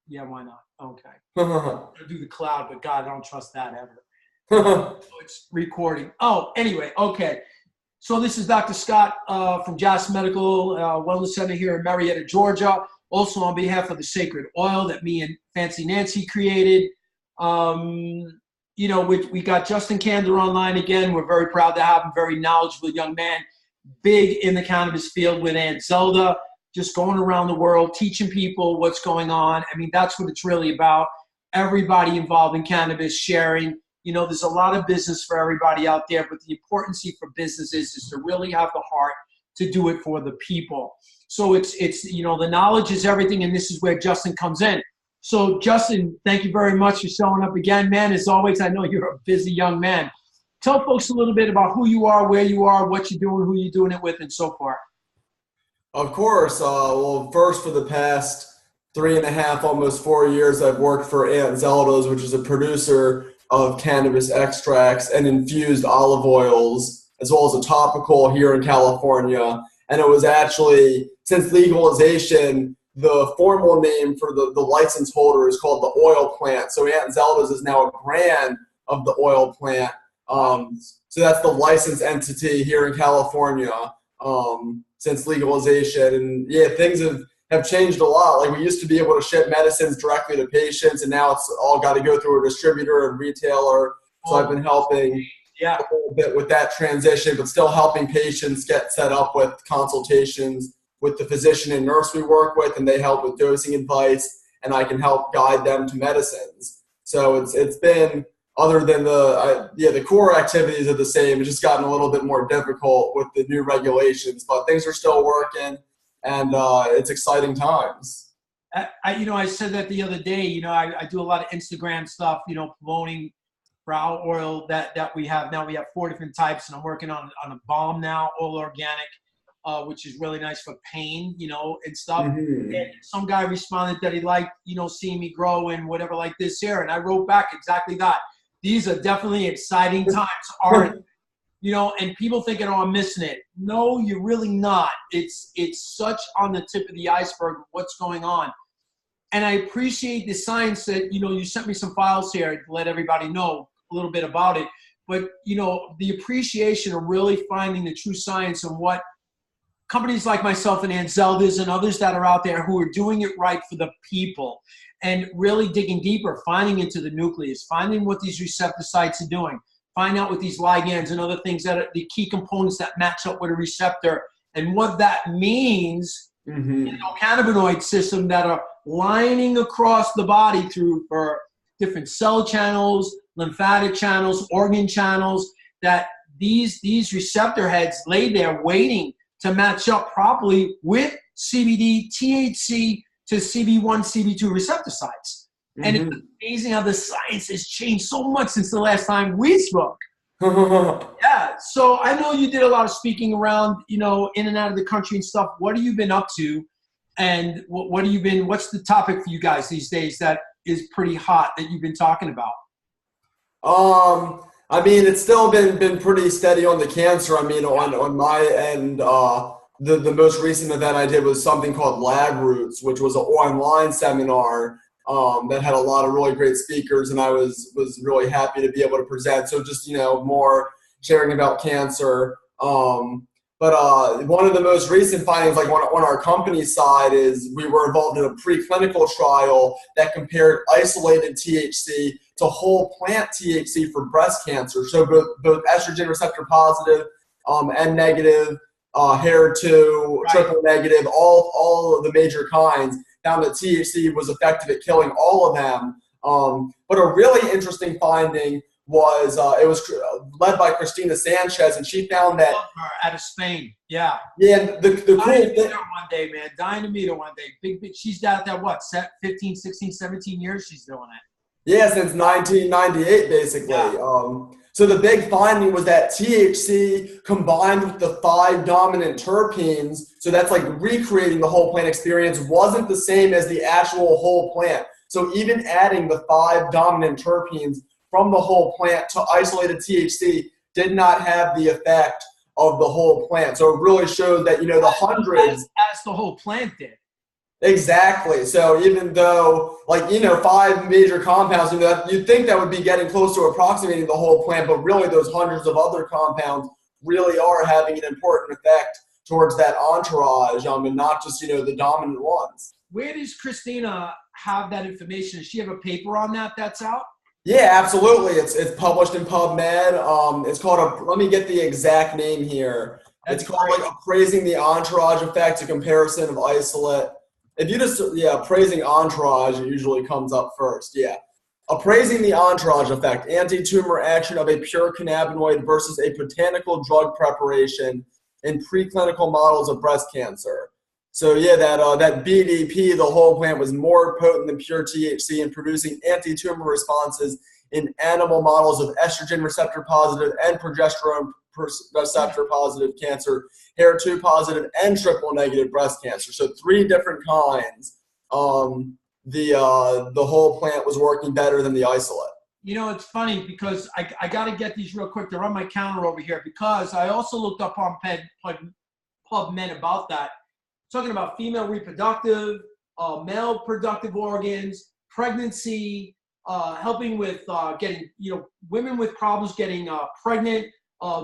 Yeah, why not? Okay. I'll do the cloud, but God, I don't trust that ever. So it's recording. Oh, anyway, okay. So this is Dr. Scott from Jas Medical Wellness Center here in Marietta, Georgia. Also on behalf of the Sacred Oil that me and Fancy Nancy created. You know, we got Justin Kander online again. We're very proud to have him. Very knowledgeable young man, big in the cannabis field with Aunt Zelda, just going around the world, teaching people what's going on. I mean, that's what it's really about. Everybody involved in cannabis sharing. You know, there's a lot of business for everybody out there, but the importance for businesses is to really have the heart to do it for the people. So it's you know, the knowledge is everything, and this is where Justin comes in. So, Justin, thank you very much for showing up again, man. As always, I know you're a busy young man. Tell folks a little bit about who you are, where you are, what you're doing, who you're doing it with, and so forth. Of course. Well, first, for the past 3.5, almost 4 years, I've worked for Aunt Zelda's, which is a producer of cannabis extracts and infused olive oils, as well as a topical here in California. And it was actually, since legalization, the formal name for the license holder is called the oil plant. So Aunt Zelda's is now a brand of the oil plant. So that's the licensed entity here in California since legalization. And yeah, things have changed a lot. Like, we used to be able to ship medicines directly to patients, and now it's all got to go through a distributor and retailer. So I've been helping a little bit with that transition, but still helping patients get set up with consultations with the physician and nurse we work with, and they help with dosing advice, and I can help guide them to medicines. So it's been, other than the core activities are the same. It's just gotten a little bit more difficult with the new regulations, but things are still working, and it's exciting times. I said that the other day. You know, I do a lot of Instagram stuff, you know, promoting brow oil that we have now. We have 4 different types, and I'm working on a balm now, all organic, which is really nice for pain, you know, and stuff. Mm-hmm. And some guy responded that he liked, you know, seeing me grow and whatever like this here. And I wrote back exactly that. These are definitely exciting times, aren't they? You know, and people thinking, oh, I'm missing it. No, you're really not. It's such on the tip of the iceberg of what's going on. And I appreciate the science that, you know, you sent me some files here to let everybody know a little bit about it. But, you know, the appreciation of really finding the true science and what companies like myself and Aunt Zelda's and others that are out there who are doing it right for the people and really digging deeper, finding into the nucleus, finding what these receptor sites are doing, find out what these ligands and other things that are the key components that match up with a receptor and what that means in the cannabinoid system that are lining across the body for different cell channels, lymphatic channels, organ channels, that these receptor heads lay there waiting to match up properly with CBD, THC to CB1, CB2 receptor sites. And it's amazing how the science has changed so much since the last time we spoke. Yeah, so I know you did a lot of speaking around, you know, in and out of the country and stuff. What have you been up to? And what's the topic for you guys these days that is pretty hot that you've been talking about? I mean, it's still been pretty steady on the cancer. I mean, on my end, the most recent event I did was something called Lab Roots, which was an online seminar that had a lot of really great speakers, and I was really happy to be able to present. So just, you know, more sharing about cancer. But one of the most recent findings, like on our company side, is we were involved in a preclinical trial that compared isolated THC to whole plant THC for breast cancer. So both estrogen receptor positive and negative, HER2, triple negative, all of the major kinds, found that THC was effective at killing all of them. But a really interesting finding was it was led by Christina Sanchez, and she found that out of Spain. Yeah. Yeah, the cool dying to meet thing. her one day, man. Dying to meet her one day. Big. She's down at that, what, 15, 16, 17 years she's doing it. Yeah, since 1998, basically. Yeah. So the big finding was that THC combined with the 5 dominant terpenes, so that's like recreating the whole plant experience, wasn't the same as the actual whole plant. So even adding the 5 dominant terpenes from the whole plant to isolated THC did not have the effect of the whole plant. So it really showed that, you know, the hundreds. As the whole plant did. Exactly. So even though, like, 5 major compounds, you'd think that would be getting close to approximating the whole plant, but really those hundreds of other compounds really are having an important effect towards that entourage, and not just, the dominant ones. Where does Christina have that information? Does she have a paper on that that's out? Yeah, absolutely. It's published in PubMed. It's called let me get the exact name here. That's it's called great. like Appraising the Entourage Effect, a comparison of isolate. If you just, appraising entourage, it usually comes up first. Yeah. Appraising the entourage effect, anti-tumor action of a pure cannabinoid versus a botanical drug preparation in preclinical models of breast cancer. So yeah, that BDP, the whole plant, was more potent than pure THC in producing anti-tumor responses in animal models of estrogen receptor positive and progesterone receptor positive cancer, HER2 positive, and triple negative breast cancer. So 3 different kinds. The whole plant was working better than the isolate. It's funny because I got to get these real quick. They're on my counter over here because I also looked up on PubMed about that. Talking about female reproductive, male productive organs, pregnancy, helping with getting, women with problems getting pregnant,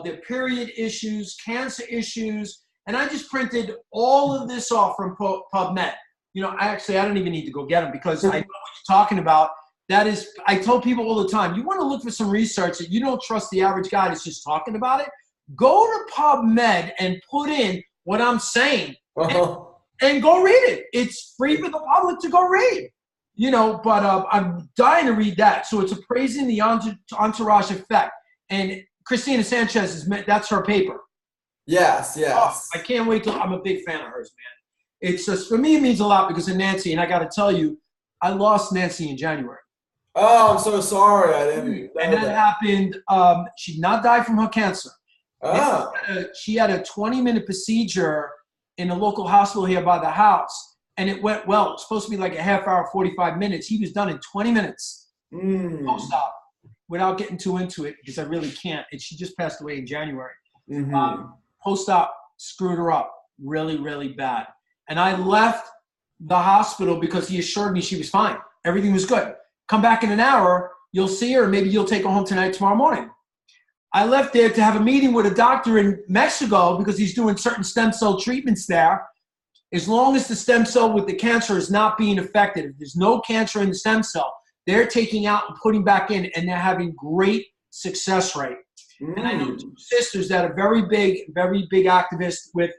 their period issues, cancer issues. And I just printed all of this off from PubMed. I don't even need to go get them because I know what you're talking about. That is, I tell people all the time, you want to look for some research that you don't trust the average guy that's just talking about it. Go to PubMed and put in what I'm saying. And go read it. It's free for the public to go read. But I'm dying to read that. So it's Appraising the Entourage Effect. And Christina Sanchez, that's her paper. Yes. Oh, I can't wait till, I'm a big fan of hers, man. It's just, for me, it means a lot because of Nancy. And I got to tell you, I lost Nancy in January. Oh, I'm so sorry. I didn't. And that happened. She did not die from her cancer. Oh. She had a 20-minute procedure in a local hospital here by the house, and it went well. It was supposed to be like a half hour, 45 minutes. He was done in 20 minutes. Post-op, without getting too into it, because I really can't. And she just passed away in January. Post-op screwed her up really, really bad. And I left the hospital because he assured me she was fine. Everything was good. Come back in an hour, you'll see her, and maybe you'll take her home tonight, tomorrow morning. I left there to have a meeting with a doctor in Mexico because he's doing certain stem cell treatments there. As long as the stem cell with the cancer is not being affected, if there's no cancer in the stem cell, they're taking out and putting back in, and they're having great success rate. And I know 2 sisters that are very big activists with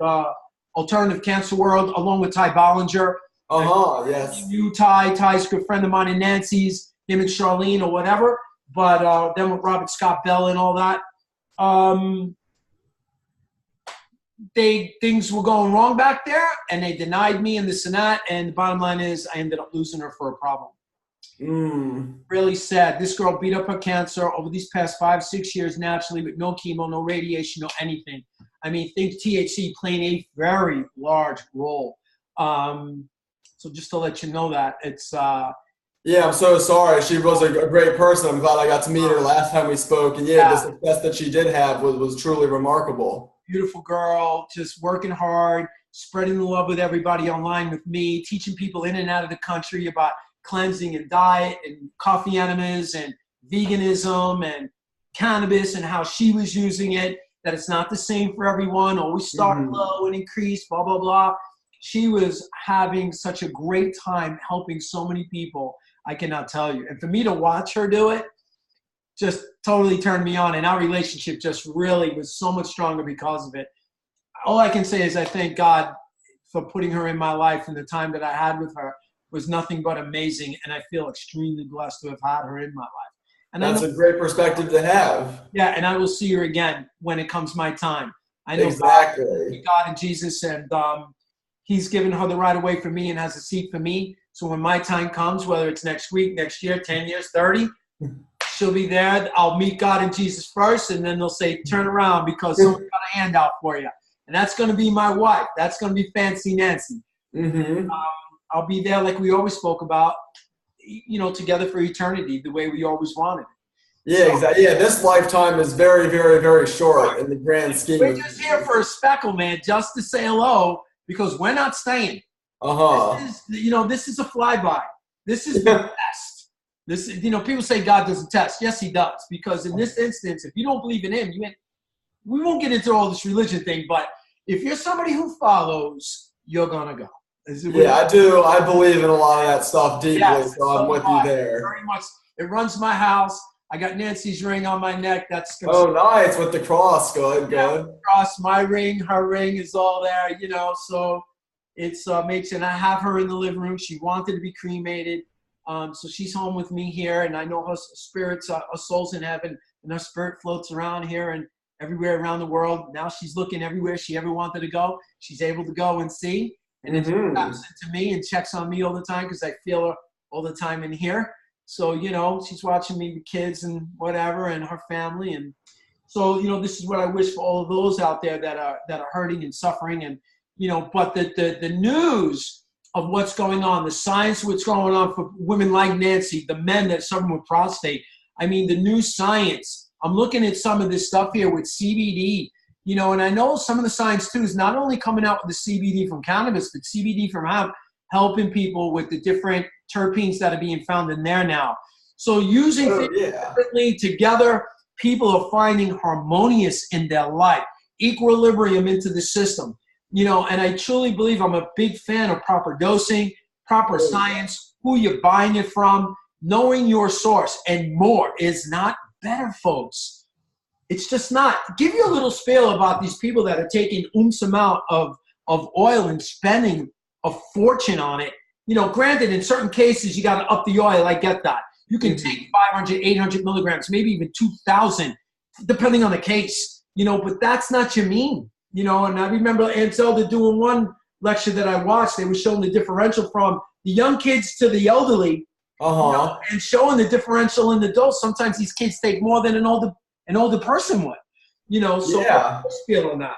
Alternative Cancer World, along with Ty Bollinger. Yes. Ty's a good friend of mine, and Nancy's, him and Charlene or whatever. But then with Robert Scott Bell and all that, things were going wrong back there, and they denied me and this and that. And the bottom line is, I ended up losing her for a problem. Really sad. This girl beat up her cancer over these past 5-6 years naturally, with no chemo, no radiation, no anything. I mean, think THC playing a very large role. So just to let you know that it's. Yeah, I'm so sorry. She was a great person. I'm glad I got to meet her last time we spoke. And the success that she did have was truly remarkable. Beautiful girl, just working hard, spreading the love with everybody online with me, teaching people in and out of the country about cleansing and diet and coffee enemas and veganism and cannabis and how she was using it, that it's not the same for everyone, always start low and increase, blah, blah, blah. She was having such a great time helping so many people. I cannot tell you. And for me to watch her do it just totally turned me on. And our relationship just really was so much stronger because of it. All I can say is I thank God for putting her in my life, and the time that I had with her was nothing but amazing. And I feel extremely blessed to have had her in my life. And that's a great perspective to have. Yeah, and I will see her again when it comes my time. I know exactly. God and Jesus, and He's given her the right of way for me and has a seat for me. So when my time comes, whether it's next week, next year, 10 years, 30, she'll be there. I'll meet God and Jesus first, and then they'll say, turn around because someone got a handout for you. And that's going to be my wife. That's going to be Fancy Nancy. I'll be there like we always spoke about, together for eternity, the way we always wanted. Yeah, exactly. Yeah, this lifetime is very, very, very short in the grand scheme. We're just here for a speckle, man, just to say hello, because we're not staying. This is a flyby. This is the test. This is, people say God doesn't test. Yes, he does. Because in this instance, if you don't believe in him, we won't get into all this religion thing, but if you're somebody who follows, you're going to go. Yeah, I do. I believe in a lot of that stuff deeply, yes, so I'm with you there. Very much. It runs my house. I got Nancy's ring on my neck. That's nice, with the cross. Good. Cross, my ring, her ring is all there, so it's and I have her in the living room. She wanted to be cremated. So she's home with me here, and I know her spirit's, her soul's in heaven, and her spirit floats around here and everywhere around the world. Now she's looking everywhere she ever wanted to go. She's able to go and see, and then she taps into me and checks on me all the time because I feel her all the time in here. So, she's watching me, the kids and whatever, and her family. And so, this is what I wish for all of those out there that are hurting and suffering. And, but the news of what's going on, the science of what's going on for women like Nancy, the men that suffer with prostate. I mean, the new science. I'm looking at some of this stuff here with CBD, and I know some of the science too is not only coming out with the CBD from cannabis, but CBD from hemp, helping people with the different terpenes that are being found in there now. So using things differently together, people are finding harmonious in their life, equilibrium into the system. And I truly believe I'm a big fan of proper dosing, proper science, who you're buying it from, knowing your source, and more is not better, folks. It's just not. Give you a little spiel about these people that are taking amount of oil and spending a fortune on it. Granted, in certain cases, you got to up the oil. I get that. You can take 500, 800 milligrams, maybe even 2,000, depending on the case, but that's not your mean. And I remember Aunt Zelda doing one lecture that I watched. They were showing the differential from the young kids to the elderly, and showing the differential in the dose. Sometimes these kids take more than an older person would, So what's feel on that?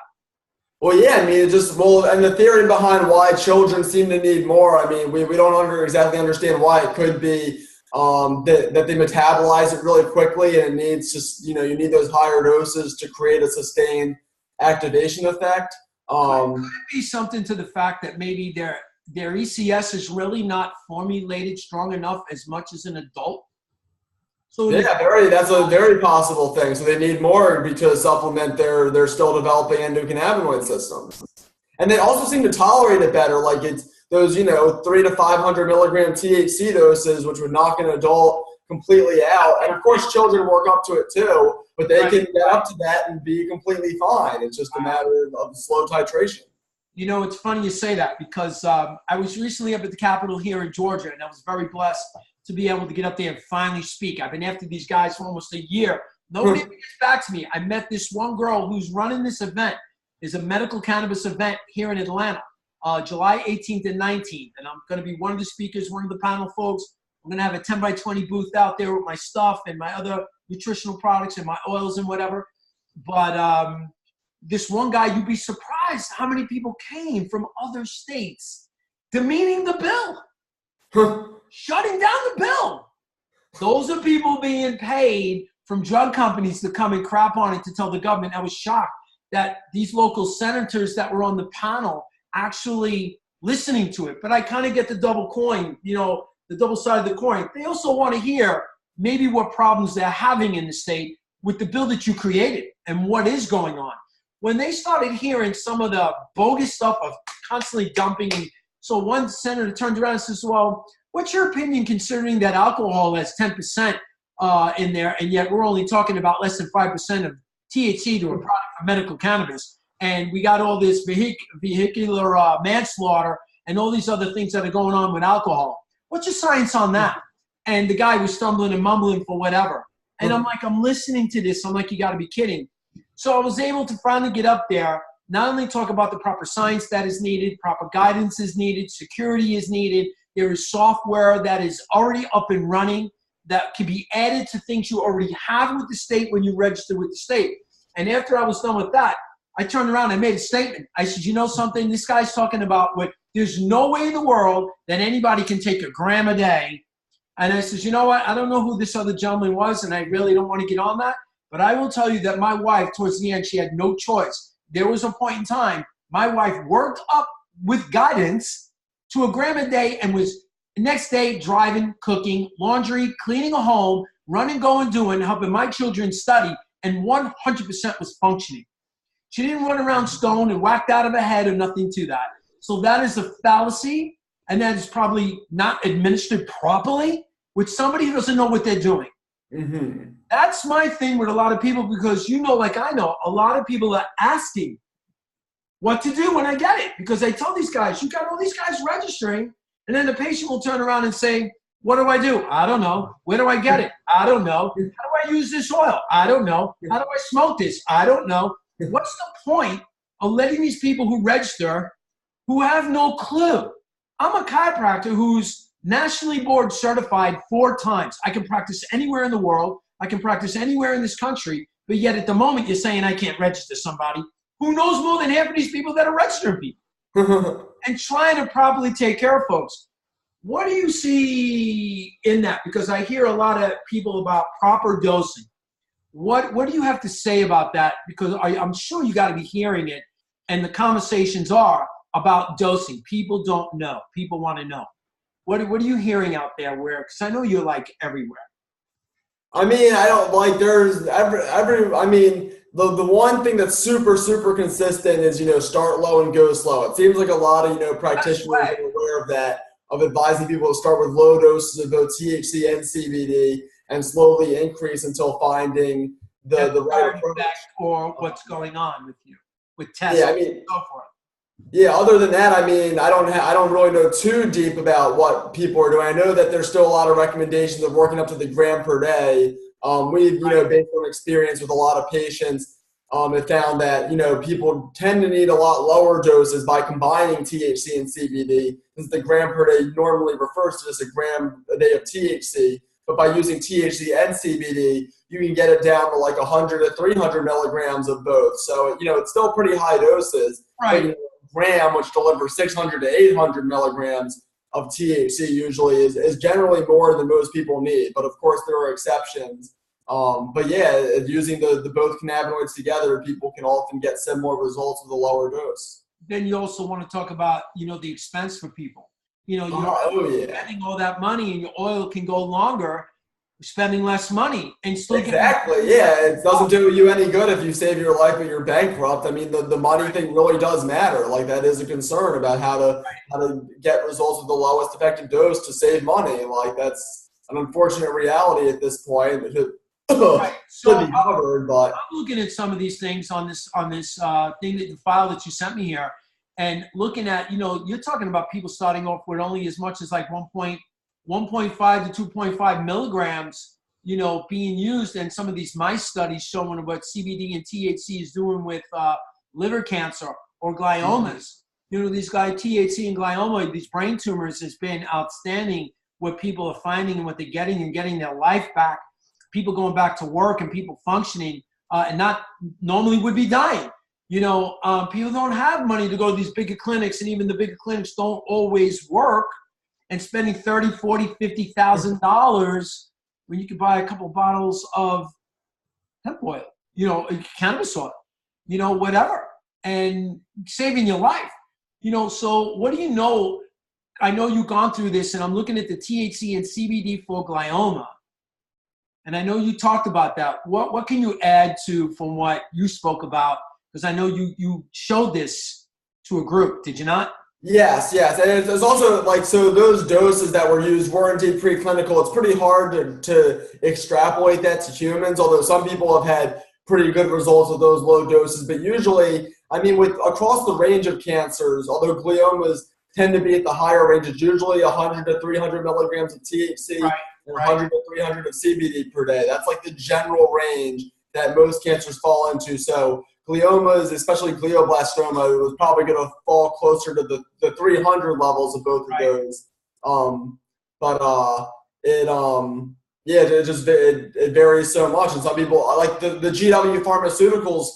Well, yeah, I mean, and the theory behind why children seem to need more, I mean, we don't exactly understand why. It could be that they metabolize it really quickly, and it needs just, you need those higher doses to create a sustained activation effect. Could it be something to the fact that maybe their ECS is really not formulated strong enough as much as an adult? So that's a very possible thing. So they need more to supplement their still developing endocannabinoid systems. And they also seem to tolerate it better. Like it's those, 300 to 500 milligram THC doses, which would knock an adult completely out. And of course, children work up to it too, but they can get up to that and be completely fine. It's just a matter of slow titration. It's funny you say that because I was recently up at the Capitol here in Georgia, and I was very blessed to be able to get up there and finally speak. I've been after these guys for almost a year. Nobody ever gets back to me. I met this one girl who's running this event. It's a medical cannabis event here in Atlanta, July 18th and 19th. And I'm going to be one of the speakers, one of the panel folks. I'm going to have a 10 by 20 booth out there with my stuff and my other nutritional products and my oils and whatever. But this one guy, you'd be surprised how many people came from other states demeaning the bill. Shutting down the bill. Those are people being paid from drug companies to come and crap on it to tell the government. I was shocked that these local senators that were on the panel actually listening to it. But I kind of get the double coin, the double side of the coin. They also want to hear maybe what problems they're having in the state with the bill that you created and what is going on. When they started hearing some of the bogus stuff of constantly dumping, so one senator turned around and says, well, what's your opinion considering that alcohol has 10% in there, and yet we're only talking about less than 5% of THC to a product of medical cannabis, and we got all this vehicular manslaughter and all these other things that are going on with alcohol. What's your science on that? And the guy was stumbling and mumbling for whatever. And I'm like, I'm listening to this. I'm like, you got to be kidding. So I was able to finally get up there, not only talk about the proper science that is needed, proper guidance is needed, security is needed. There is software that is already up and running that can be added to things you already have with the state when you register with the state. And after I was done with that, I turned around and made a statement. I said, you know something? This guy's talking about what there's no way in the world that anybody can take a gram a day. And I said, you know what? I don't know who this other gentleman was, and I really don't want to get on that. But I will tell you that my wife, towards the end, she had no choice. There was a point in time, my wife worked up with guidance to a gram a day and was the next day driving, cooking, laundry, cleaning a home, running, going, doing, helping my children study, and 100% was functioning. She didn't run around stoned and whacked out of her head or nothing to that. So that is a fallacy, and that is probably not administered properly with somebody who doesn't know what they're doing. Mm-hmm. That's my thing with a lot of people, because like I know, a lot of people are asking what to do when I get it, because I tell these guys, you got all these guys registering, and then the patient will turn around and say, what do I do? I don't know. Where do I get it? I don't know. How do I use this oil? I don't know. How do I smoke this? I don't know. What's the point of letting these people who register who have no clue? I'm a chiropractor who's nationally board certified 4 times. I can practice anywhere in the world. I can practice anywhere in this country. But yet at the moment you're saying I can't register somebody who knows more than half of these people that are registering people and trying to properly take care of folks. What do you see in that? Because I hear a lot of people about proper dosing. What do you have to say about that? Because I'm sure you got to be hearing it, and the conversations are about dosing. People don't know. People want to know. What are you hearing out there? Because I know you're like everywhere. I mean, I don't like, there's I mean, the one thing that's super, super consistent is, start low and go slow. It seems like a lot of, practitioners are aware of that, of advising people to start with low doses of both THC and CBD and slowly increase until finding the right approach. Or what's going on with you with tests. Yeah, I mean, so forth. Yeah, other than that, I mean, I don't really know too deep about what people are doing. I know that there's still a lot of recommendations of working up to the gram per day. We've, based on experience with a lot of patients, have found that, people tend to need a lot lower doses by combining THC and CBD, since the gram per day normally refers to just a gram a day of THC. But by using THC and CBD, you can get it down to like 100 to 300 milligrams of both. So, it's still pretty high doses. Right. But, gram, which delivers 600 to 800 milligrams of THC, usually is generally more than most people need. But of course, there are exceptions. But yeah, using the both cannabinoids together, people can often get similar results with a lower dose. Then you also want to talk about, the expense for people. You're spending all that money, and your oil can go longer, spending less money and still exactly. Yeah, it doesn't do you any good if you save your life but you're bankrupt. I mean, the money thing really does matter. Like, that is a concern about how to get results with the lowest effective dose to save money. Like, that's an unfortunate reality at this point. It should be covered, but I'm looking at some of these things on this thing, the file that you sent me here, and looking at, you're talking about people starting off with only as much as like 1.5 to 2.5 milligrams, being used. And some of these mice studies showing what CBD and THC is doing with liver cancer or gliomas. These guys, THC and glioma, these brain tumors, has been outstanding, what people are finding and what they're getting, and getting their life back. People going back to work and people functioning and not normally would be dying. People don't have money to go to these bigger clinics, and even the bigger clinics don't always work. And spending $30,000, $40,000, $50,000 when you can buy a couple bottles of hemp oil, cannabis oil, whatever, and saving your life. So what do you know? I know you've gone through this, and I'm looking at the THC and CBD for glioma. And I know you talked about that. What can you add to from what you spoke about? Because I know you showed this to a group, did you not? Yes. And it's also so those doses that were used were indeed preclinical. It's pretty hard to extrapolate that to humans, although some people have had pretty good results with those low doses. But usually, I mean, across the range of cancers, although gliomas tend to be at the higher range, it's usually 100 to 300 milligrams of THC and 100 to 300 of CBD per day. That's like the general range that most cancers fall into. So gliomas, especially glioblastoma, was probably going to fall closer to the 300 levels of both of those. It varies so much. And some people, like the GW Pharmaceuticals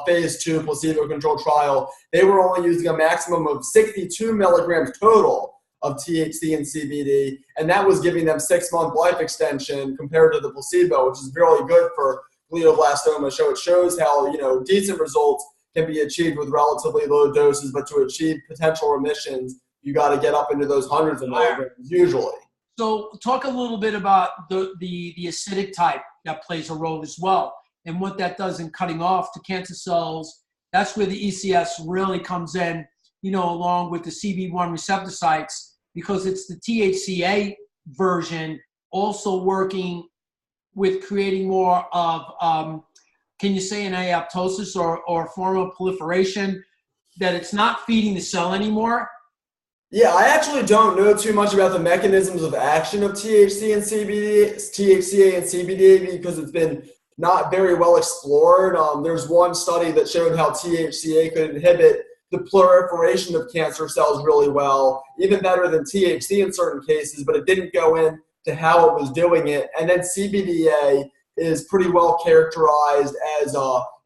phase 2 placebo-controlled trial, they were only using a maximum of 62 milligrams total of THC and CBD, and that was giving them 6-month life extension compared to the placebo, which is really good for glioblastoma. So it shows how decent results can be achieved with relatively low doses, but to achieve potential remissions, you you got to get up into those hundreds of milligrams usually. So talk a little bit about the acidic type that plays a role as well, and what that does in cutting off the cancer cells. That's where the ECS really comes in, along with the CB1 receptor sites, because it's the THCA version also working with creating more of, can you say an apoptosis or form of proliferation, that it's not feeding the cell anymore? Yeah, I actually don't know too much about the mechanisms of action of THCA and CBD because it's been not very well explored. There's one study that showed how THCA could inhibit the proliferation of cancer cells really well, even better than THC in certain cases, but it didn't go into how it was doing it. And then CBDA is pretty well characterized as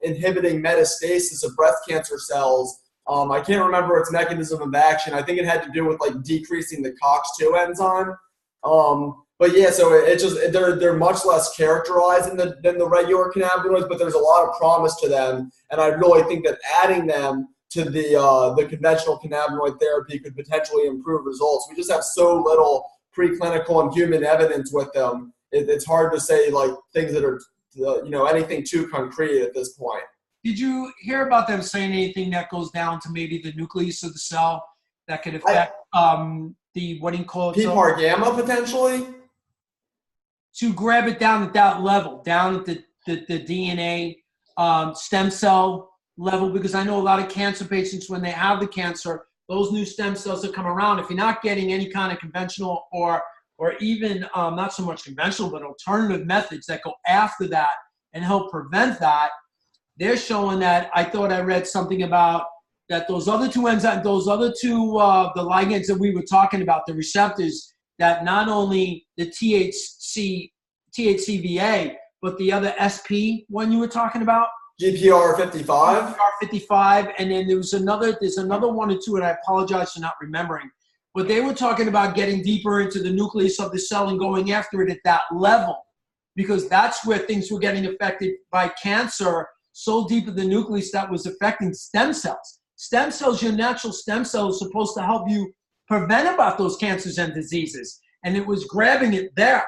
inhibiting metastasis of breast cancer cells. I can't remember its mechanism of action. I think it had to do with like decreasing the COX-2 enzyme. But yeah, so they're much less characterized than the regular cannabinoids, but there's a lot of promise to them. And I really think that adding them to the conventional cannabinoid therapy could potentially improve results. We just have so little preclinical and human evidence with them. It's hard to say like things that are anything too concrete at this point. Did you hear about them saying anything that goes down to maybe the nucleus of the cell that could affect the, what do you call it? PPAR gamma potentially? To grab it down at that level, down at the DNA stem cell level, because I know a lot of cancer patients, when they have the cancer, those new stem cells that come around, if you're not getting any kind of conventional or even not so much conventional, but alternative methods that go after that and help prevent that, they're showing that, I thought I read something about that those other two enzymes, the ligands that we were talking about, the receptors, that not only the THCVA, but the other SP one you were talking about? GPR55? GPR55, and then there's another one or two, and I apologize for not remembering. But they were talking about getting deeper into the nucleus of the cell and going after it at that level, because that's where things were getting affected by cancer, so deep in the nucleus that was affecting stem cells. Stem cells, your natural stem cell, is supposed to help you prevent about those cancers and diseases, and it was grabbing it there.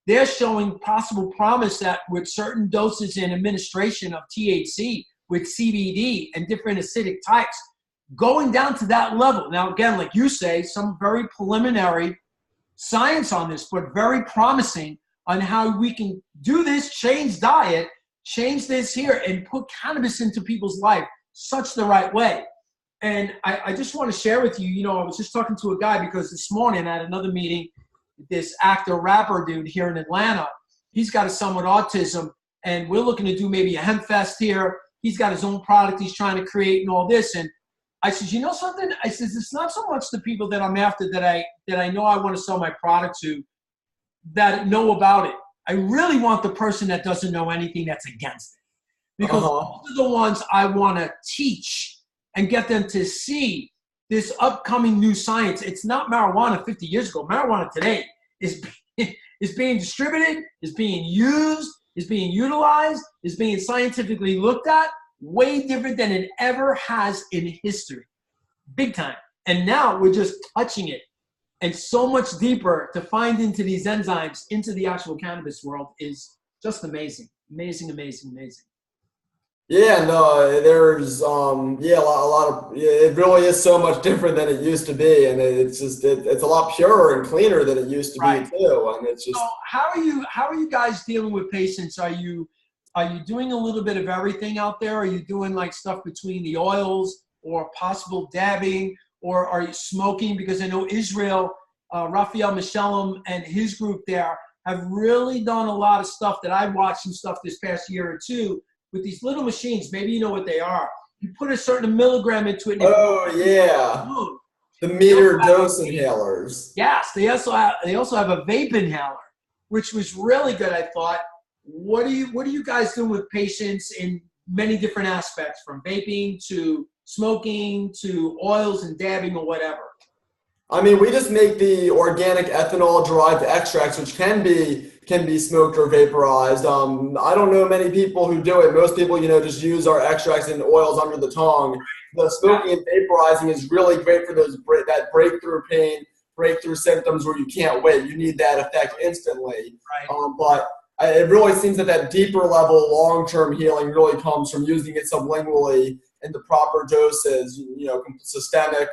They're showing possible promise that with certain doses and administration of THC, with CBD and different acidic types, going down to that level. Now, again, like you say, some very preliminary science on this, but very promising on how we can do this, change diet, change this here, and put cannabis into people's life such the right way. And I just want to share with you, I was just talking to a guy because this morning at another meeting, this actor rapper dude here in Atlanta, he's got a son with autism, and we're looking to do maybe a hemp fest here. He's got his own product he's trying to create and all this. And I said, you know something? I said, it's not so much the people that I'm after that I know I want to sell my product to that know about it. I really want the person that doesn't know anything that's against it. Because those are the ones I want to teach and get them to see this upcoming new science. It's not marijuana 50 years ago. Marijuana today is being distributed, is being used, is being utilized, is being scientifically looked at, way different than it ever has in history. Big time. And now we're just touching it. And so much deeper to find into these enzymes, into the actual cannabis world is just amazing. Amazing, amazing, amazing. Yeah, no, there's a lot of it really is so much different than it used to be, and it's a lot purer and cleaner than it used to be too. And it's just, so how are you guys dealing with patients? Are you doing a little bit of everything out there? Are you doing like stuff between the oils or possible dabbing, or are you smoking? Because I know Israel, Raphael Michelem and his group there have really done a lot of stuff that I've watched some stuff this past year or two with these little machines. Maybe you know what they are. You put a certain milligram into it. And the meter dose inhalers. Yes, they also have a vape inhaler, which was really good. I thought. What are you guys doing with patients in many different aspects, from vaping to smoking to oils and dabbing or whatever? I mean, we just make the organic ethanol-derived extracts, which can be smoked or vaporized. I don't know many people who do it. Most people, just use our extracts and oils under the tongue. The smoking and vaporizing is really great for that breakthrough pain, breakthrough symptoms where you can't wait. You need that effect instantly. Right. But it really seems that deeper level, long-term healing really comes from using it sublingually in the proper doses, systemic.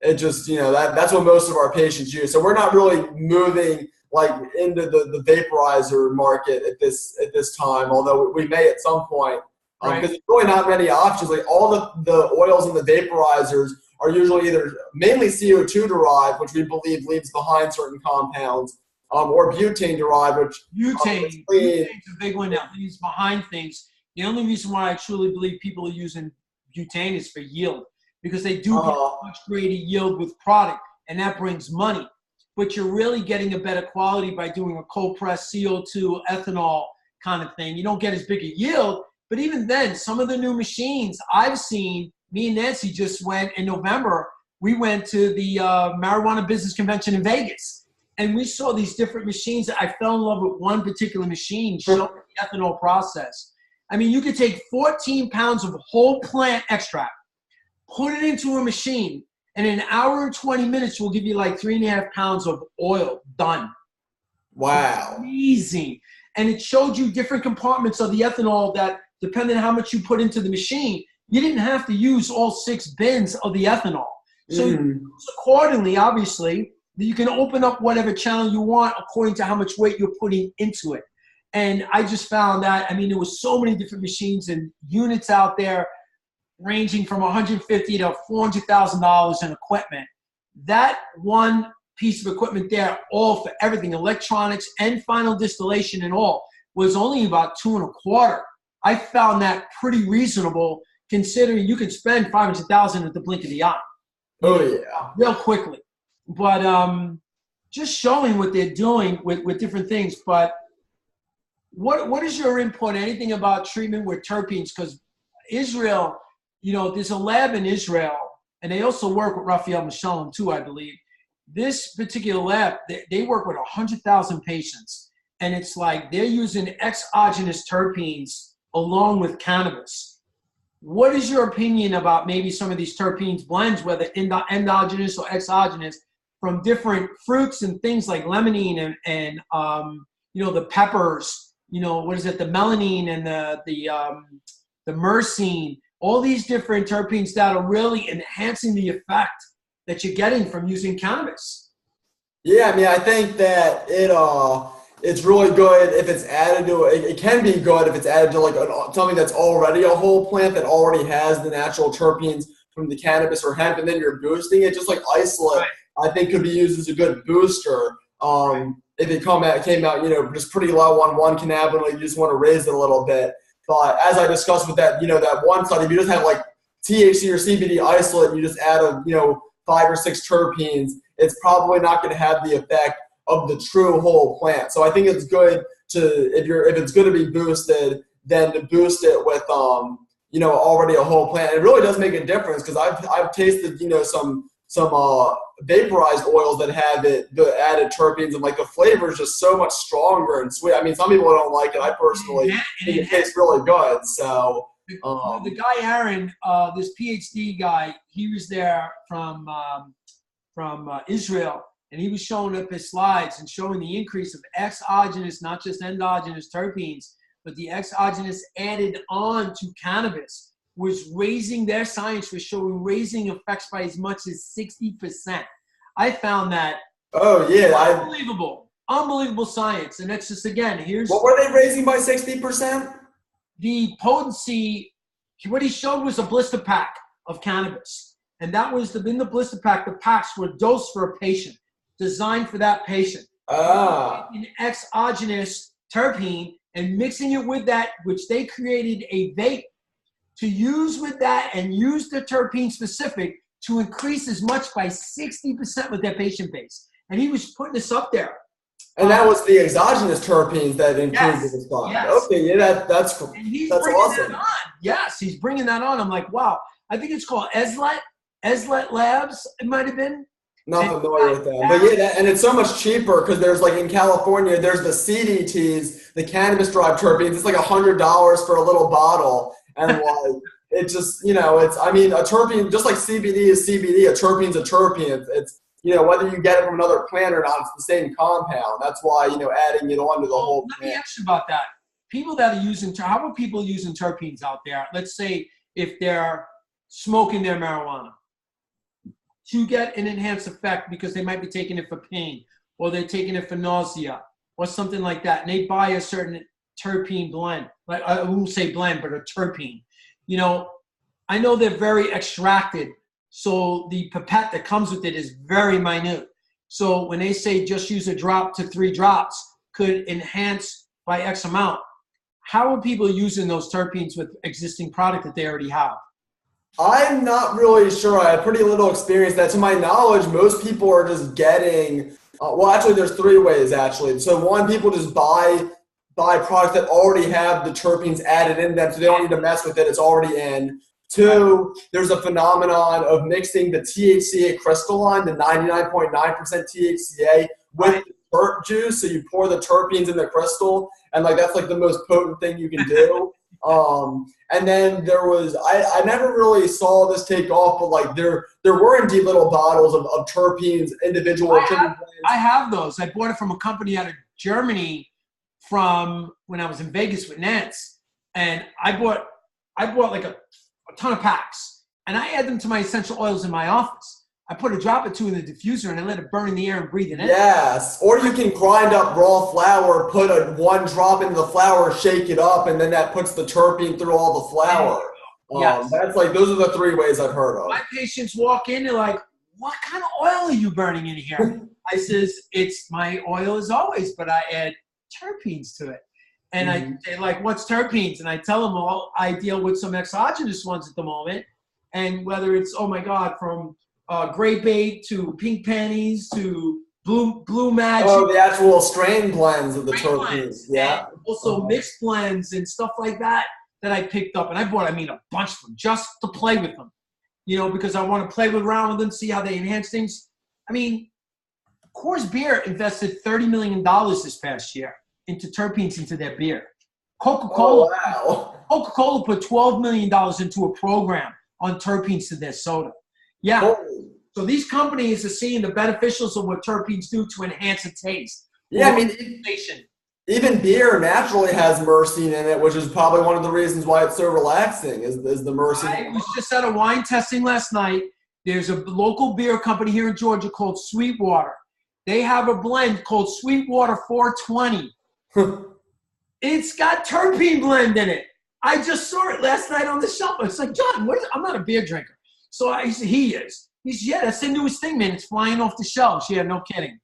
It just, that's what most of our patients use. So we're not really moving like into the vaporizer market at this time, although we may at some point, because there's really not many options. Like all the oils and the vaporizers are usually either mainly CO2 derived, which we believe leaves behind certain compounds, or butane derived, which butane's a big one that leaves behind things. The only reason why I truly believe people are using butane is for yield, because they do get a much greater yield with product, and that brings money. But you're really getting a better quality by doing a cold press CO2 ethanol kind of thing. You don't get as big a yield, but even then, some of the new machines I've seen, me and Nancy just went in November, we went to the Marijuana Business Convention in Vegas, and we saw these different machines. I fell in love with one particular machine showing the ethanol process. I mean, you could take 14 pounds of whole plant extract, put it into a machine, and in an hour and 20 minutes will give you like 3.5 pounds of oil done. Wow. Amazing. And it showed you different compartments of the ethanol that, depending on how much you put into the machine, you didn't have to use all 6 bins of the ethanol. So you use accordingly, obviously, that you can open up whatever channel you want according to how much weight you're putting into it. And I just found that, I mean, there was so many different machines and units out there ranging from $150,000 to $400,000 in equipment. That one piece of equipment there, all for everything, electronics and final distillation and all, was only about $225,000. I found that pretty reasonable, considering you can spend $500,000 at the blink of the eye. Oh yeah, real quickly. But just showing what they're doing with different things. But what is your input? Anything about treatment with terpenes? Because Israel, there's a lab in Israel, and they also work with Raphael Michelin too, I believe. This particular lab, they work with 100,000 patients, and it's like they're using exogenous terpenes along with cannabis. What is your opinion about maybe some of these terpenes blends, whether endogenous or exogenous, from different fruits and things like limonene and the peppers, what is it, the melanine and the myrcene, all these different terpenes that are really enhancing the effect that you're getting from using cannabis? Yeah, I mean, I think that it's really good if it's added to it. It can be good if it's added to like something that's already a whole plant that already has the natural terpenes from the cannabis or hemp, and then you're boosting it. Just like isolate, right. I think could be used as a good booster. If it came out, just pretty low on one cannabinoid, you just want to raise it a little bit. But as I discussed with that, that one study, if you just have like THC or CBD isolate, and you just add 5 or 6 terpenes, it's probably not going to have the effect of the true whole plant. So I think it's good if it's going to be boosted, then to boost it with already a whole plant. It really does make a difference, because I've tasted some vaporized oils that have the added terpenes, and like the flavor is just so much stronger and sweet. I mean, some people don't like it. I personally think it tastes really good. So the guy Aaron, this PhD guy, he was there from Israel. And he was showing up his slides and showing the increase of exogenous, not just endogenous terpenes, but the exogenous added on to cannabis was raising, their science was showing raising effects by as much as 60%. I found that unbelievable science. And that's just, again, what were they raising by 60%? The potency, what he showed was a blister pack of cannabis. And that was in the blister pack, the packs were dosed for a patient, designed for that patient. An exogenous terpene and mixing it with that, which they created a vape to use with that, and use the terpene specific to increase as much by 60% with their patient base. And he was putting this up there. And that was the exogenous terpenes that improved the response. Yes. Okay, yeah, that's cool. And he's that's bringing awesome. that on. Yes, he's bringing that on. I'm like, wow. I think it's called Eslet Labs, it might have been. Not familiar with them. But yeah, and it's so much cheaper because there's like in California, there's the CDTs, the cannabis-derived terpenes. It's like $100 for a little bottle. And like, it just, it's, I mean, a terpene, just like CBD is CBD, a terpene's a terpene. It's whether you get it from another plant or not, it's the same compound. That's why, adding it on to the whole plant. Let me ask you about that. People that are using, how are people using terpenes out there? Let's say if they're smoking their marijuana to get an enhanced effect because they might be taking it for pain or they're taking it for nausea or something like that. And they buy a certain terpene blend. Like I won't say blend, but a terpene. I know they're very extracted. So the pipette that comes with it is very minute. So when they say just use a drop to 3 drops could enhance by X amount, how are people using those terpenes with existing product that they already have? I'm not really sure. I have pretty little experience that. To my knowledge, most people are just getting, well, actually, there's 3 ways, actually. So one, people just buy products that already have the terpenes added in them, so they don't need to mess with it. It's already in. 2, there's a phenomenon of mixing the THCA crystalline, the 99.9% THCA, with the terp juice. So you pour the terpenes in the crystal, and like that's like the most potent thing you can do. And then there was, I never really saw this take off, but like there were indeed little bottles of terpenes, individual terpene. I have those. I bought it from a company out of Germany from when I was in Vegas with Nance, and I bought like a ton of packs, and I add them to my essential oils in my office. I put a drop or 2 in the diffuser and I let it burn in the air and breathe it in. Yes, or you can grind up raw flour, put 1 drop into the flour, shake it up, and then that puts the terpene through all the flour. Yes. That's like, those are the 3 ways I've heard of. My patients walk in, they're like, what kind of oil are you burning in here? I says, it's my oil as always, but I add terpenes to it. And they're like, what's terpenes? And I tell them, well, I deal with some exogenous ones at the moment. And whether it's, oh my God, from grape aid to pink panties to blue magic. Oh, the actual strain blends of the terpenes. Yeah. And also mixed blends and stuff like that I picked up. And I bought, a bunch of them just to play with them, because I want to play around with them, see how they enhance things. Coors Beer invested $30 million this past year into terpenes into their beer. Coca-Cola, Coca-Cola put $12 million into a program on terpenes to their soda. Yeah. So these companies are seeing the beneficials of what terpenes do to enhance the taste. Yeah, even beer naturally has myrcene in it, which is probably one of the reasons why it's so relaxing is the myrcene. I was just at a wine testing last night. There's a local beer company here in Georgia called Sweetwater. They have a blend called Sweetwater 420. It's got terpene blend in it. I just saw it last night on the shelf. It's like, John, I'm not a beer drinker. So I said, he is. He said, yeah, that's the newest thing, man. It's flying off the shelves. Yeah, no kidding.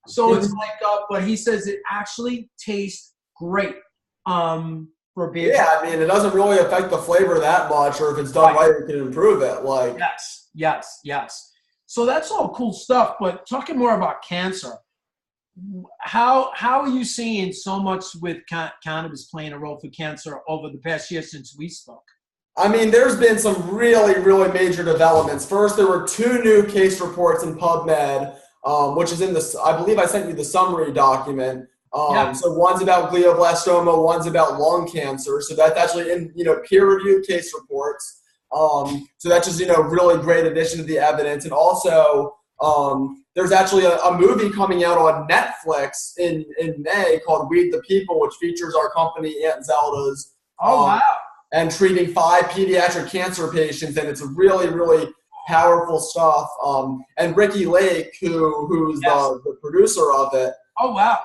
So it's like, but he says it actually tastes great for beer. Yeah, it doesn't really affect the flavor that much, or if it's done right, it can improve it. Like Yes. So that's all cool stuff. But talking more about cancer, how are you seeing so much with cannabis playing a role for cancer over the past year since we spoke? There's been some really, really major developments. First, there were 2 new case reports in PubMed, which is in this. I believe I sent you the summary document. So one's about glioblastoma, one's about lung cancer. So that's actually in peer-reviewed case reports. So that's just really great addition to the evidence. And also, there's actually a movie coming out on Netflix in May called Weed the People, which features our company Aunt Zelda's. Wow. And treating 5 pediatric cancer patients, and it's really, really powerful stuff. And Ricky Lake, who's the producer of it. Oh wow!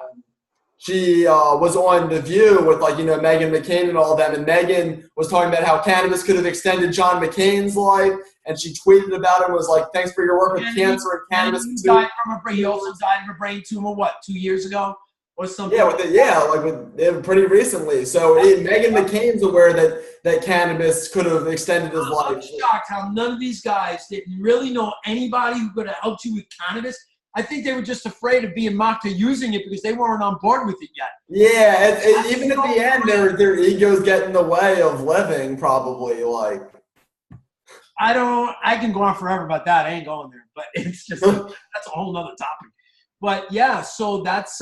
She was on The View with Meghan McCain and all of them, and Meghan was talking about how cannabis could have extended John McCain's life, and she tweeted about it and was like, "Thanks for your work with cancer and cannabis." He also died of a brain tumor. What, 2 years ago? Or something. Pretty recently. So Meghan McCain's aware that cannabis could have extended his life. I'm shocked how none of these guys didn't really know anybody who could have helped you with cannabis. I think they were just afraid of being mocked or using it because they weren't on board with it yet. Yeah, even at the end, their egos get in the way of living, probably. I can go on forever about that. I ain't going there, but it's just, that's a whole nother topic. But yeah, so that's,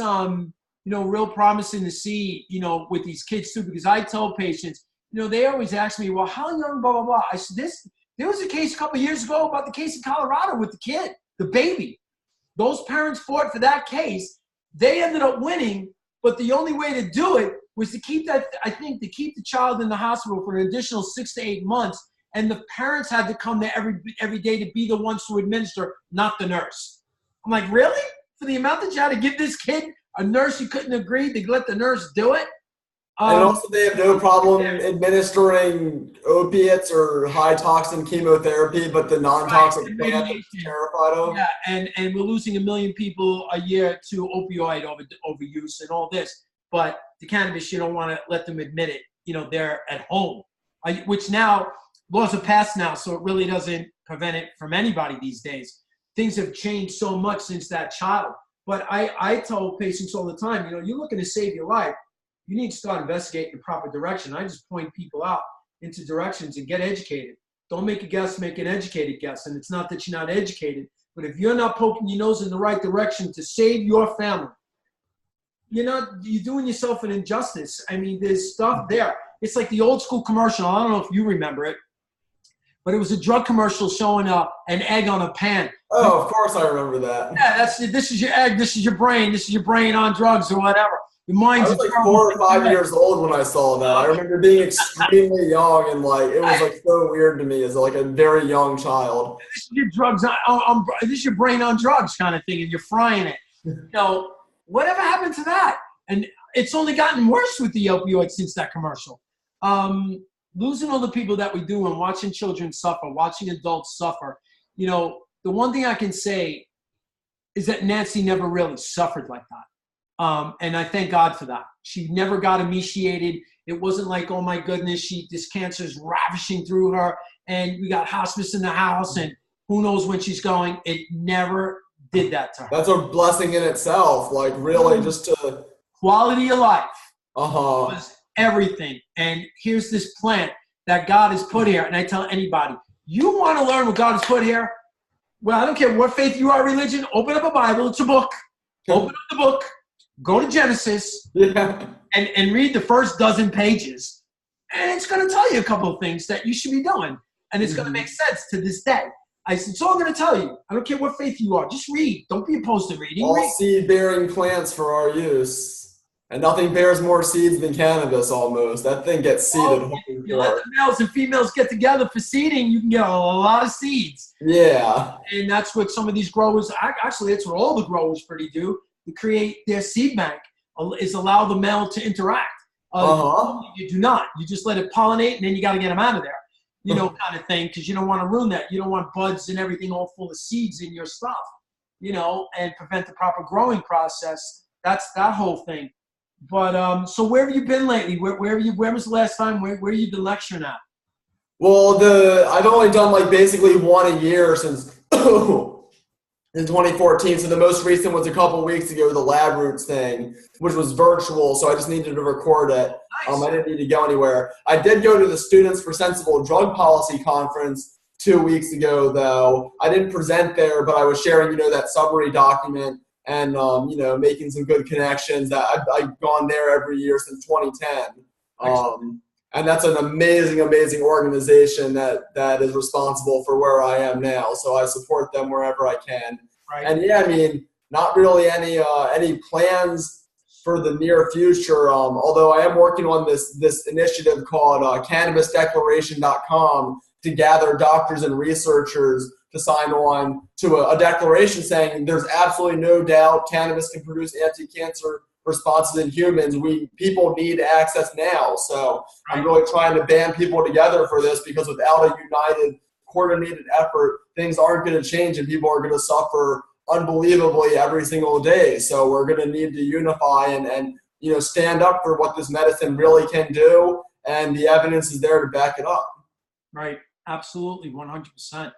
real promising to see, with these kids too, because I tell patients, they always ask me, well, how young, blah, blah, blah. I said, there was a case a couple of years ago about the case in Colorado with the kid, the baby. Those parents fought for that case. They ended up winning, but the only way to do it was to keep the child in the hospital for an additional 6 to 8 months. And the parents had to come there every day to be the ones to administer, not the nurse. I'm like, really? For the amount that you had to give this kid a nurse, you couldn't agree to let the nurse do it? And also they have no problem administering opiates or high toxin chemotherapy, but the non-toxic plant they're terrified of. Yeah, and we're losing 1 million people a year to opioid overuse and all this. But the cannabis, you don't want to let them admit it. They're at home, which now laws are passed now, so it really doesn't prevent it from anybody these days. Things have changed so much since that child. But I tell patients all the time, you're looking to save your life. You need to start investigating the proper direction. I just point people out into directions and get educated. Don't make a guess, make an educated guess. And it's not that you're not educated, but if you're not poking your nose in the right direction to save your family, you're doing yourself an injustice. I mean, there's stuff there. It's like the old school commercial. I don't know if you remember it, but it was a drug commercial showing an egg on a pan. Oh, of course I remember that. Yeah, this is your egg, this is your brain on drugs or whatever. The mind's I was like 4 or 5 years old when I saw that. I remember being extremely young and it was so weird to me as a very young child. This is your drugs this is your brain on drugs kind of thing, and you're frying it. Whatever happened to that? And it's only gotten worse with the opioids since that commercial. Losing all the people that we do and watching children suffer, watching adults suffer. The one thing I can say is that Nancy never really suffered like that. And I thank God for that. She never got emaciated. It wasn't like, oh my goodness, this cancer is ravishing through her and we got hospice in the house and who knows when she's going. It never did that to her. That's a blessing in itself. Really just to... Quality of life Uh-huh. was everything. And here's this plant that God has put here. And I tell anybody, you want to learn what God has put here? Well, I don't care what faith you are, religion, open up a Bible. It's a book. Open up the book. Go to Genesis and read the first dozen pages. And it's going to tell you a couple of things that you should be doing. And it's going to make sense to this day. It's all I'm going to tell you. I don't care what faith you are. Just read. Don't be opposed to reading. All seed-bearing plants for our use. And nothing bears more seeds than cannabis almost. That thing gets seeded. You let the males and females get together for seeding, you can get a lot of seeds. Yeah. And that's what some of these growers, actually that's what all the growers pretty do, to create their seed bank, is allow the male to interact. You do not. You just let it pollinate and then you got to get them out of there. Kind of thing, because you don't want to ruin that. You don't want buds and everything all full of seeds in your stuff, and prevent the proper growing process. That's that whole thing. But so where have you been lately? Where was the last time? Where you been lecturing at? Well, I've only done basically one a year since in 2014. So the most recent was a couple weeks ago, the Lab Roots thing, which was virtual. So I just needed to record it. Nice. I didn't need to go anywhere. I did go to the Students for Sensible Drug Policy conference 2 weeks ago, though. I didn't present there, but I was sharing, that summary document and, making some good connections. I've gone there every year since 2010. And that's an amazing, amazing organization that is responsible for where I am now. So I support them wherever I can. Right. And yeah, not really any plans for the near future. Although I am working on this initiative called CannabisDeclaration.com to gather doctors and researchers to sign on to a declaration saying there's absolutely no doubt cannabis can produce anti-cancer responses in humans. People need access now. So I'm really trying to band people together for this, because without a united, coordinated effort, things aren't going to change and people are going to suffer unbelievably every single day. So we're going to need to unify and stand up for what this medicine really can do, and the evidence is there to back it up. Right. Absolutely. 100%.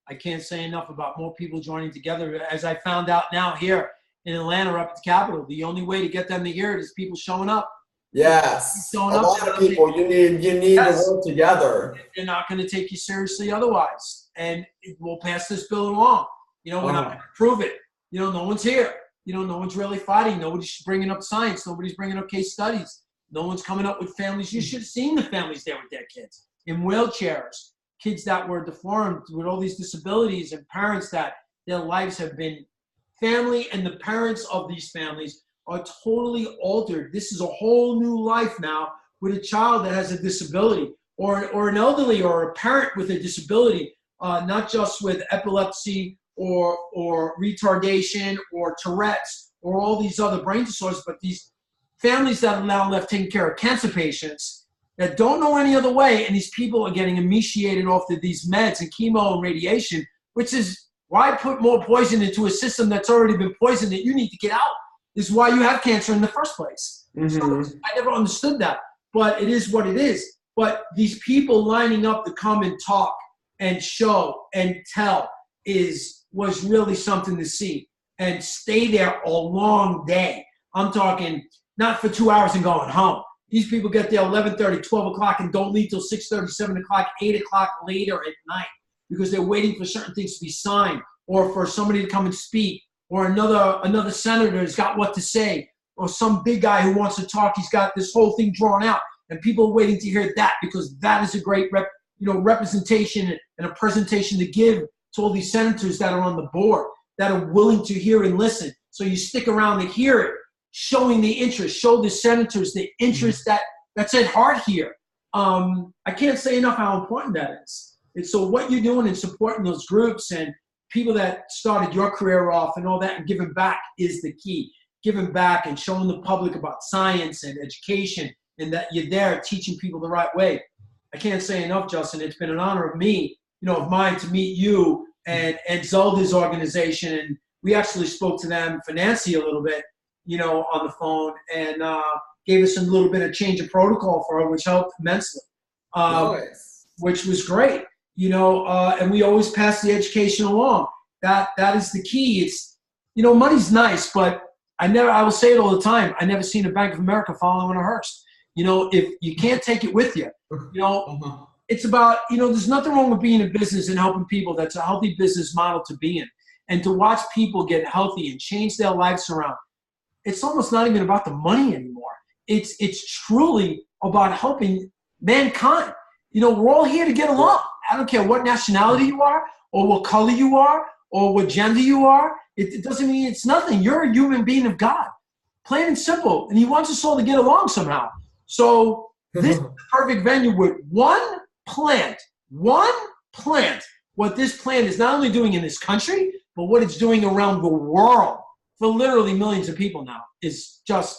I can't say enough about more people joining together. As I found out now here in Atlanta up at the Capitol, the only way to get them to hear it is people showing up. Yes. Showing A up, lot of people, you need yes, to work together. they're not going to take you seriously otherwise. And we'll pass this bill along. You know, we're not going to prove it. You know, no one's here. You know, no one's really fighting. Nobody's bringing up science. Nobody's bringing up case studies. No one's coming up with families. You should have seen the families there with their kids in wheelchairs, kids that were deformed with all these disabilities, and parents that their lives have been, family and the parents of these families are totally altered. This is a whole new life now with a child that has a disability, or an elderly or a parent with a disability, not just with epilepsy or retardation or Tourette's or all these other brain disorders, but these families that are now left taking care of cancer patients that don't know any other way, and these people are getting emaciated off of these meds and chemo and radiation, which is why put more poison into a system that's already been poisoned that you need to get out. This is why you have cancer in the first place. So I never understood that, but it is what it is. But these people lining up to come and talk and show and tell was really something to see, and stay there a long day. I'm talking not for 2 hours and going home. These people get there 11:30, 12 o'clock and don't leave till 6:30, 7 o'clock, 8 o'clock later at night because they're waiting for certain things to be signed, or for somebody to come and speak, or another senator has got what to say, or some big guy who wants to talk. He's got this whole thing drawn out, and people are waiting to hear that because that is a great representation and a presentation to give to all these senators that are on the board that are willing to hear and listen. So you stick around to hear it, showing the interest, show the senators the interest that's at heart here. I can't say enough how important that is. And so what you're doing in supporting those groups and people that started your career off and all that and giving back is the key. Giving back and showing the public about science and education, and that you're there teaching people the right way. I can't say enough, Justin. It's been an honor of mine to meet you and Zelda's organization. And we actually spoke to them for Nancy a little bit, on the phone, and gave us a little bit of change of protocol for her, which helped immensely, Nice. which was great, and we always pass the education along. That is the key. It's, money's nice, but I will say it all the time. I never seen a Bank of America following a hearse. If you can't take it with you, it's about, there's nothing wrong with being in business and helping people. That's a healthy business model to be in. And to watch people get healthy and change their lives around, it's almost not even about the money anymore. It's truly about helping mankind. We're all here to get along. I don't care what nationality you are, or what color you are, or what gender you are. It doesn't mean it's nothing. You're a human being of God, plain and simple. And he wants us all to get along somehow. So this is the perfect venue with one plant. What this plant is not only doing in this country, but what it's doing around the world for literally millions of people now is just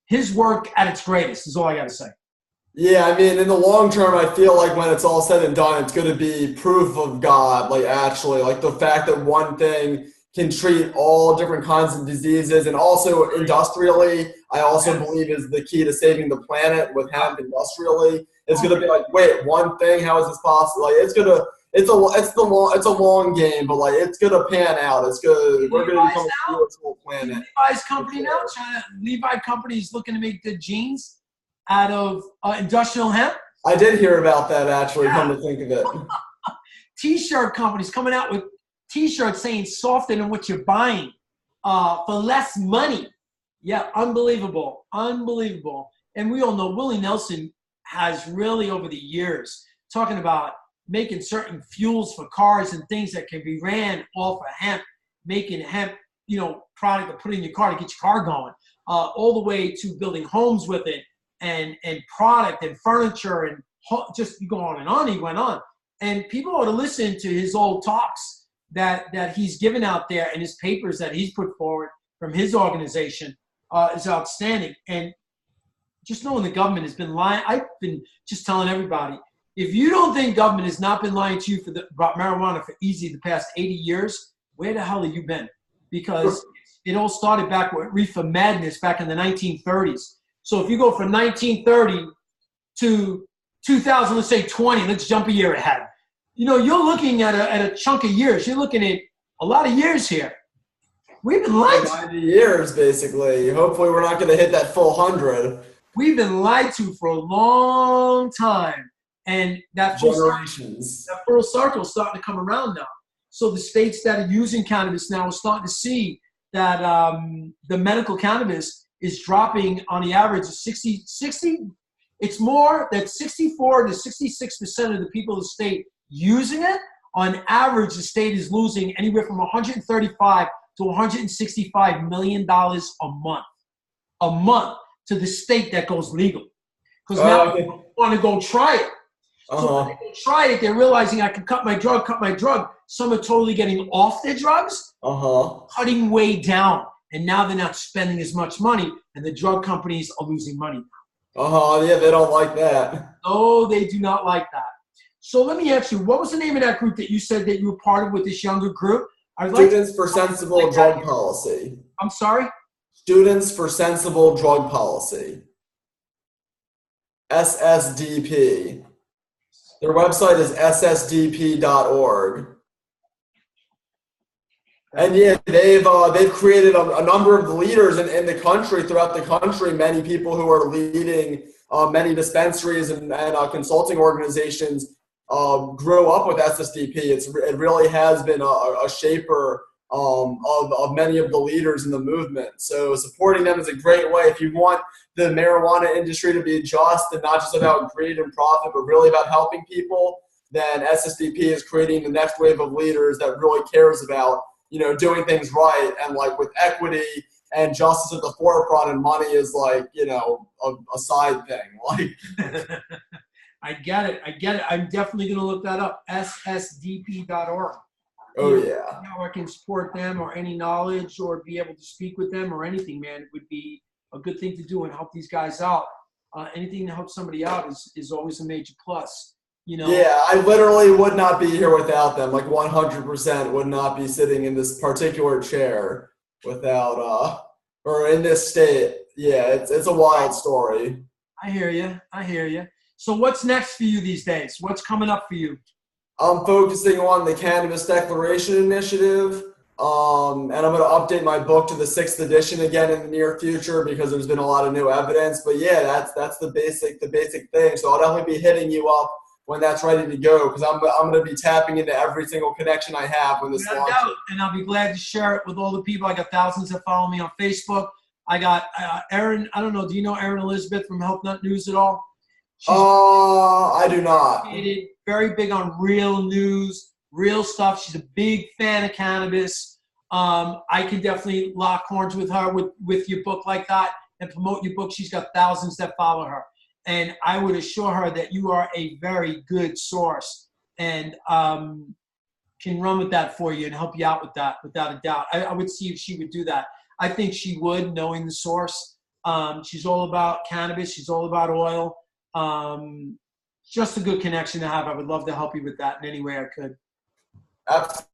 his work at its greatest, is all I got to say. Yeah, I mean, in the long term, I feel like when it's all said and done, it's going to be proof of God, actually, the fact that one thing can treat all different kinds of diseases, and also industrially, I also believe is the key to saving the planet with hemp industrially. It's going to be wait, one thing, how is this possible? It's a long game, but it's going to pan out. We're going to become a spiritual planet. Levi's company now, Levi company is looking to make the jeans out of industrial hemp. I did hear about that, actually, come to think of it. T-shirt companies coming out with T-shirts saying softer than what you're buying for less money. Yeah, unbelievable. And we all know Willie Nelson has really, over the years, talking about making certain fuels for cars and things that can be ran off of hemp, making hemp, product to put in your car to get your car going, all the way to building homes with it, and product and furniture, and just go on and on. He went on. And people ought to listen to his old talks that he's given out there, and his papers that he's put forward from his organization is outstanding. And just knowing the government has been lying, I've been just telling everybody, if you don't think government has not been lying to you about marijuana for easy the past 80 years, where the hell have you been? Because it all started back with reefer madness back in the 1930s. So if you go from 1930 to 2000, let's say 20, let's jump a year ahead. You're looking at a chunk of years. You're looking at a lot of years here. We've been lying. 90 years, basically. Hopefully we're not going to hit that full 100. we've been lied to for a long time. And that full circle is starting to come around now. So the states that are using cannabis now are starting to see that the medical cannabis is dropping on the average of 60. It's more that 64 to 66% of the people in the state using it. On average, the state is losing anywhere from $135 to $165 million a month to the state that goes legal. Because now people want to go try it. So when they go try it, they're realizing I can cut my drug. Some are totally getting off their drugs, cutting way down. And now they're not spending as much money, and the drug companies are losing money. Yeah, they don't like that. No, they do not like that. So let me ask you, what was the name of that group that you said that you were part of with this younger group? Students for Sensible Drug Policy. I'm sorry? Students for Sensible Drug Policy. SSDP. Their website is ssdp.org. And yeah, they've created a number of leaders in the country, throughout the country, many people who are leading many dispensaries and consulting organizations grew up with SSDP. It really has been a shaper of many of the leaders in the movement. So supporting them is a great way. If you want the marijuana industry to be just and not just about greed and profit, but really about helping people, then SSDP is creating the next wave of leaders that really cares about, doing things right, and like with equity and justice at the forefront, and money is like, a side thing. Like, I get it. I'm definitely going to look that up. ssdp.org. Oh, yeah. How I can support them, or any knowledge, or be able to speak with them, or anything, man, it would be a good thing to do and help these guys out. Anything to help somebody out is always a major plus. Yeah, I literally would not be here without them. Like 100% would not be sitting in this particular chair without, or in this state. Yeah, it's a wild story. I hear you. So what's next for you these days? What's coming up for you? I'm focusing on the Cannabis Declaration Initiative, and I'm going to update my book to the 6th edition again in the near future, because there's been a lot of new evidence. But yeah, that's the basic thing. So I'll definitely be hitting you up when that's ready to go, because I'm going to be tapping into every single connection I have when this launches. And I'll be glad to share it with all the people. I got thousands that follow me on Facebook. I got Erin. I don't know. Do you know Erin Elizabeth from Health Nut News at all? I do not. Very big on real news, real stuff. She's a big fan of cannabis. I can definitely lock horns with her with your book like that and promote your book. She's got thousands that follow her. And I would assure her that you are a very good source, and can run with that for you and help you out with that, without a doubt. I would see if she would do that. I think she would, knowing the source. She's all about cannabis. She's all about oil. Just a good connection to have. I would love to help you with that in any way I could. Absolutely.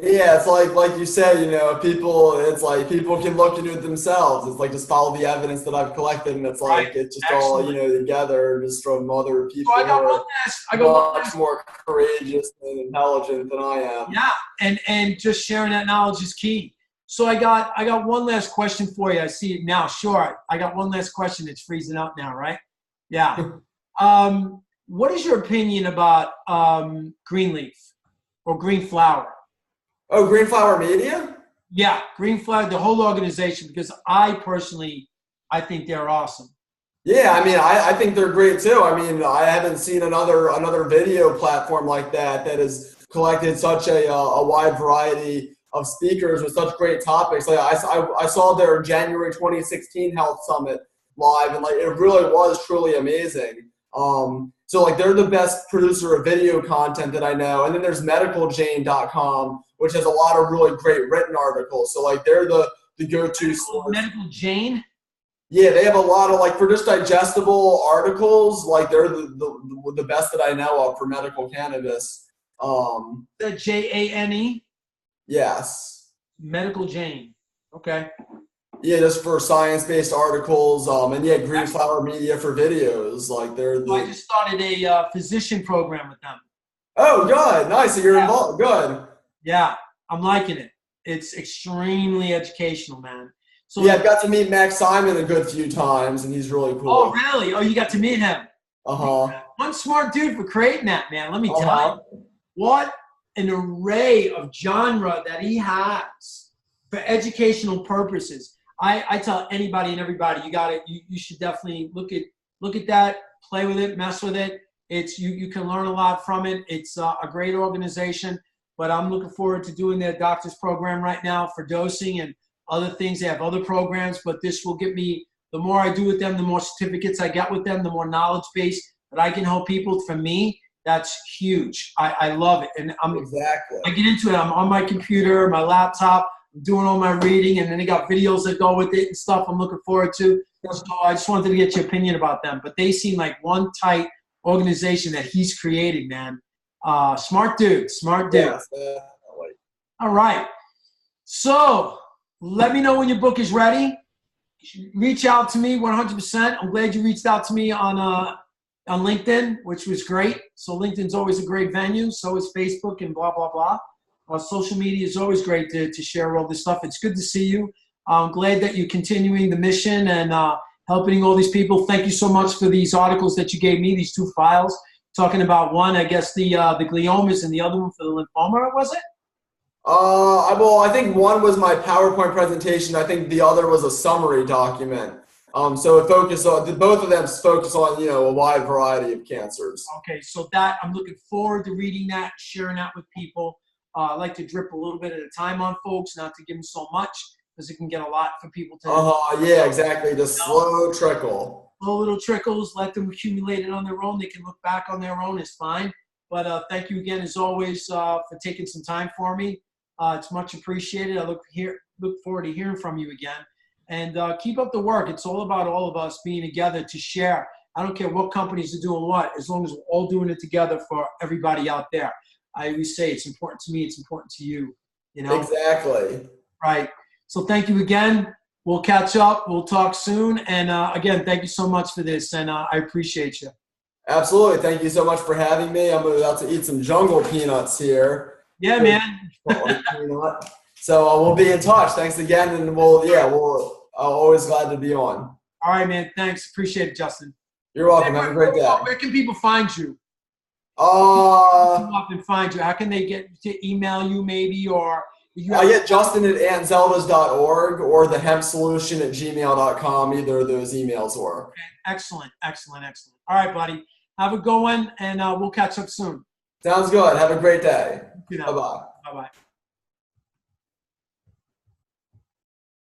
Yeah, it's like you said, people can look into it themselves. It's like, just follow the evidence that I've collected, and it's like, right. It's just Excellent. all, together, just from other people so I got much more courageous and intelligent than I am. Yeah, and just sharing that knowledge is key. So I got one last question for you. I see it now. Sure. I got one last question. It's freezing up now, right? Yeah. What is your opinion about Greenleaf or Green Flower? Oh, Green Flower Media? Yeah, Green Flower, the whole organization, because I think they're awesome. Yeah, I think they're great too. I haven't seen another video platform like that has collected such a wide variety of speakers with such great topics. Like I saw their January 2016 Health Summit live, and it really was truly amazing. So they're the best producer of video content that I know. And then there's medicaljane.com, which has a lot of really great written articles. So they're the go-to source. Medical Jane? Yeah, they have a lot of for just digestible articles. They're the best that I know of for medical cannabis. The Jane? Yes. Medical Jane. Okay. Yeah, just for science-based articles, and yeah, Green Flower Media for videos. I just started a physician program with them. Oh, good, nice. So you're involved. Good. Yeah, I'm liking it. It's extremely educational, man. So yeah, I've got to meet Max Simon a good few times, and he's really cool. Oh, really? Oh, you got to meet him. Uh-huh. One smart dude for creating that, man. Let me tell Uh-huh. you. What an array of genre that he has for educational purposes. I tell anybody and everybody, you should definitely look at that, play with it, mess with it. It's you can learn a lot from it. It's a great organization, but I'm looking forward to doing their doctor's program right now for dosing and other things. They have other programs, but this will get me, the more I do with them, the more certificates I get with them, the more knowledge base that I can help people. For me, that's huge. I love it. And I get into it. I'm on my computer, my laptop, I'm doing all my reading, and then they got videos that go with it and stuff I'm looking forward to. So I just wanted to get your opinion about them. But they seem like one tight organization that he's created, man. Smart dude. Yes, all right. So let me know when your book is ready. Reach out to me 100%. I'm glad you reached out to me on LinkedIn, which was great. So LinkedIn's always a great venue. So is Facebook and blah, blah, blah. Social media is always great to share all this stuff. It's good to see you. I'm glad that you're continuing the mission and helping all these people. Thank you so much for these articles that you gave me, these 2 files, talking about one, I guess, the gliomas and the other one for the lymphoma, was it? Well, I think one was my PowerPoint presentation. I think the other was a summary document. So it focused on, both of them focus on, a wide variety of cancers. Okay, so that, I'm looking forward to reading that, sharing that with people. I like to drip a little bit at a time on folks, not to give them so much, because it can get a lot for people to. Yeah, exactly. The slow trickle. Slow little trickles, let them accumulate it on their own. They can look back on their own, it's fine. But thank you again, as always, for taking some time for me. It's much appreciated. I look forward to hearing from you again. And keep up the work. It's all about all of us being together to share. I don't care what companies are doing what, as long as we're all doing it together for everybody out there. I always say it's important to me, it's important to you. Exactly. Right. So thank you again. We'll catch up. We'll talk soon. And again, thank you so much for this. And I appreciate you. Absolutely. Thank you so much for having me. I'm about to eat some jungle peanuts here. Yeah, man. So we'll be in touch. Thanks again. And always glad to be on. All right, man. Thanks. Appreciate it, Justin. You're welcome. Have a great day. Where can people find you? Come up and find you. How can they get to email you maybe, or Justin at antzeldas.org or thehempsolution@gmail.com. Either of those emails work. Okay. Excellent. All right, buddy. Have a good one, and we'll catch up soon. Sounds good. Have a great day. Bye-bye. Bye-bye. Bye-bye.